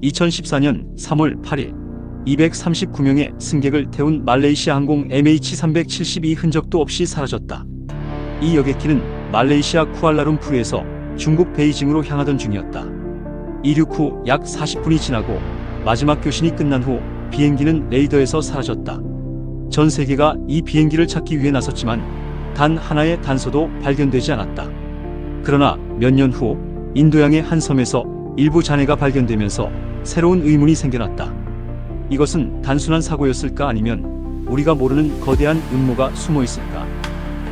2014년 3월 8일 239명의 승객을 태운 말레이시아 항공 MH372 흔적도 없이 사라졌다. 이 여객기는 말레이시아 쿠알라룸푸르에서 중국 베이징으로 향하던 중이었다. 이륙 후 약 40분이 지나고 마지막 교신이 끝난 후 비행기는 레이더에서 사라졌다. 전 세계가 이 비행기를 찾기 위해 나섰지만 단 하나의 단서도 발견되지 않았다. 그러나 몇 년 후 인도양의 한 섬에서 일부 잔해가 발견되면서 새로운 의문이 생겨났다. 이것은 단순한 사고였을까, 아니면 우리가 모르는 거대한 음모가 숨어 있을까?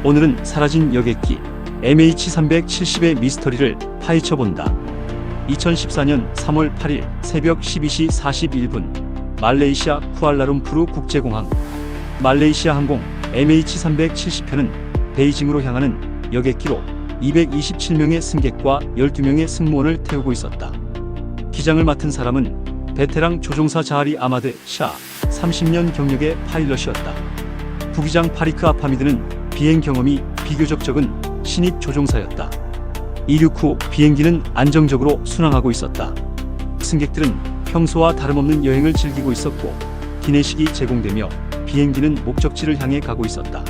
오늘은 사라진 여객기 MH370의 미스터리를 파헤쳐본다. 2014년 3월 8일 새벽 12시 41분 말레이시아 쿠알라룸푸르 국제공항. 말레이시아 항공 MH370편은 베이징으로 향하는 여객기로 227명의 승객과 12명의 승무원을 태우고 있었다. 기장을 맡은 사람은 베테랑 조종사 자하리 아마드 샤 30년 경력의 파일럿이었다. 부기장 파리크 아파미드는 비행 경험이 비교적 적은 신입 조종사였다. 이륙 후 비행기는 안정적으로 순항하고 있었다. 승객들은 평소와 다름없는 여행을 즐기고 있었고 기내식이 제공되며 비행기는 목적지를 향해 가고 있었다.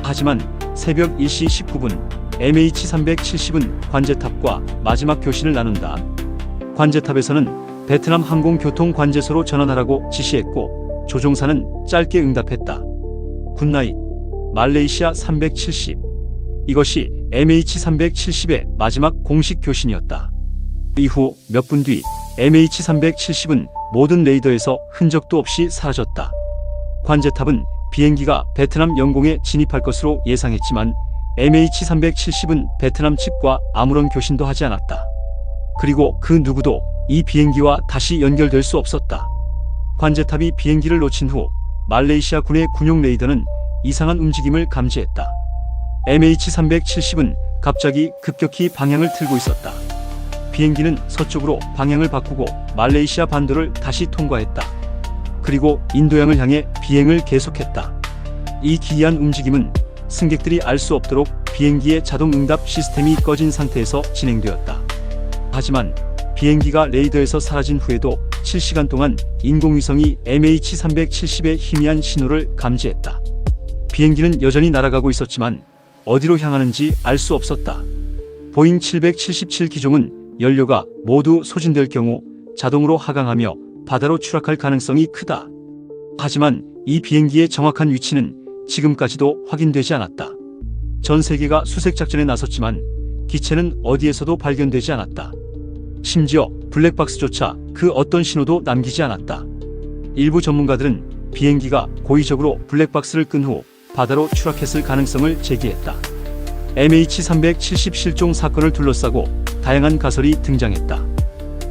하지만 새벽 1시 19분 MH370은 관제탑과 마지막 교신을 나눈다. 관제탑에서는 베트남 항공교통 관제소로 전환하라고 지시했고 조종사는 짧게 응답했다. 굿나잇 말레이시아 370. 이것이 MH370의 마지막 공식 교신이었다. 이후 몇 분 뒤 MH370은 모든 레이더에서 흔적도 없이 사라졌다. 관제탑은 비행기가 베트남 영공에 진입할 것으로 예상했지만 MH370은 베트남 측과 아무런 교신도 하지 않았다. 그리고 그 누구도 이 비행기와 다시 연결될 수 없었다. 관제탑이 비행기를 놓친 후 말레이시아 군의 군용 레이더는 이상한 움직임을 감지했다. MH370은 갑자기 급격히 방향을 틀고 있었다. 비행기는 서쪽으로 방향을 바꾸고 말레이시아 반도를 다시 통과했다. 그리고 인도양을 향해 비행을 계속했다. 이 기이한 움직임은 승객들이 알 수 없도록 비행기의 자동 응답 시스템이 꺼진 상태에서 진행되었다. 하지만 비행기가 레이더에서 사라진 후에도 7시간 동안 인공위성이 MH370의 희미한 신호를 감지했다. 비행기는 여전히 날아가고 있었지만 어디로 향하는지 알 수 없었다. 보잉 777 기종은 연료가 모두 소진될 경우 자동으로 하강하며 바다로 추락할 가능성이 크다. 하지만 이 비행기의 정확한 위치는 지금까지도 확인되지 않았다. 전 세계가 수색 작전에 나섰지만 기체는 어디에서도 발견되지 않았다. 심지어 블랙박스조차 그 어떤 신호도 남기지 않았다. 일부 전문가들은 비행기가 고의적으로 블랙박스를 끈 후 바다로 추락했을 가능성을 제기했다. MH370 실종 사건을 둘러싸고 다양한 가설이 등장했다.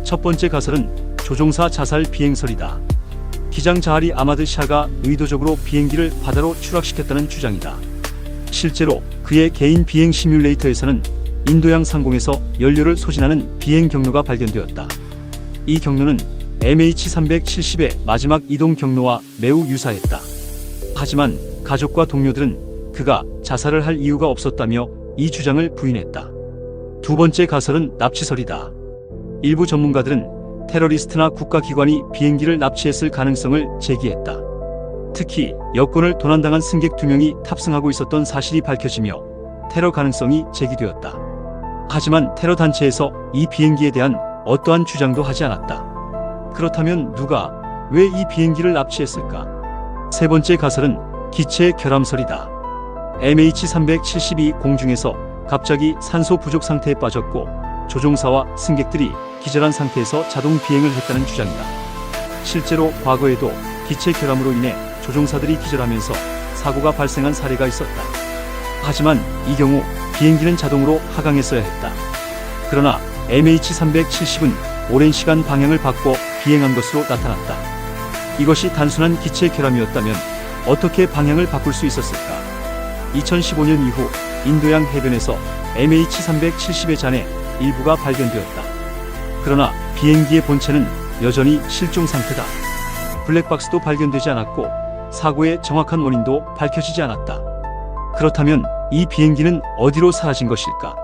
첫 번째 가설은 조종사 자살 비행설이다. 기장 자하리 아마드 샤가 의도적으로 비행기를 바다로 추락시켰다는 주장이다. 실제로 그의 개인 비행 시뮬레이터에서는 인도양 상공에서 연료를 소진하는 비행 경로가 발견되었다. 이 경로는 MH370의 마지막 이동 경로와 매우 유사했다. 하지만 가족과 동료들은 그가 자살을 할 이유가 없었다며 이 주장을 부인했다. 두 번째 가설은 납치설이다. 일부 전문가들은 테러리스트나 국가기관이 비행기를 납치했을 가능성을 제기했다. 특히 여권을 도난당한 승객 2명이 탑승하고 있었던 사실이 밝혀지며 테러 가능성이 제기되었다. 하지만 테러 단체에서 이 비행기에 대한 어떠한 주장도 하지 않았다. 그렇다면 누가 왜 이 비행기를 납치했을까? 세 번째 가설은 기체의 결함설이다. MH372 공중에서 갑자기 산소 부족 상태에 빠졌고 조종사와 승객들이 기절한 상태에서 자동 비행을 했다는 주장이다. 실제로 과거에도 기체 결함으로 인해 조종사들이 기절하면서 사고가 발생한 사례가 있었다. 하지만 이 경우 비행기는 자동으로 하강했어야 했다. 그러나 MH370은 오랜 시간 방향을 바꿔 비행한 것으로 나타났다. 이것이 단순한 기체 결함이었다면 어떻게 방향을 바꿀 수 있었을까? 2015년 이후 인도양 해변에서 MH370의 잔해 일부가 발견되었다. 그러나 비행기의 본체는 여전히 실종 상태다. 블랙박스도 발견되지 않았고 사고의 정확한 원인도 밝혀지지 않았다. 그렇다면 이 비행기는 어디로 사라진 것일까?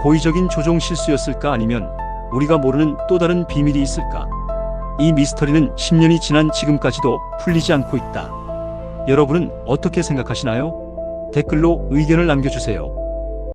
고의적인 조종 실수였을까, 아니면 우리가 모르는 또 다른 비밀이 있을까? 이 미스터리는 10년이 지난 지금까지도 풀리지 않고 있다. 여러분은 어떻게 생각하시나요? 댓글로 의견을 남겨주세요.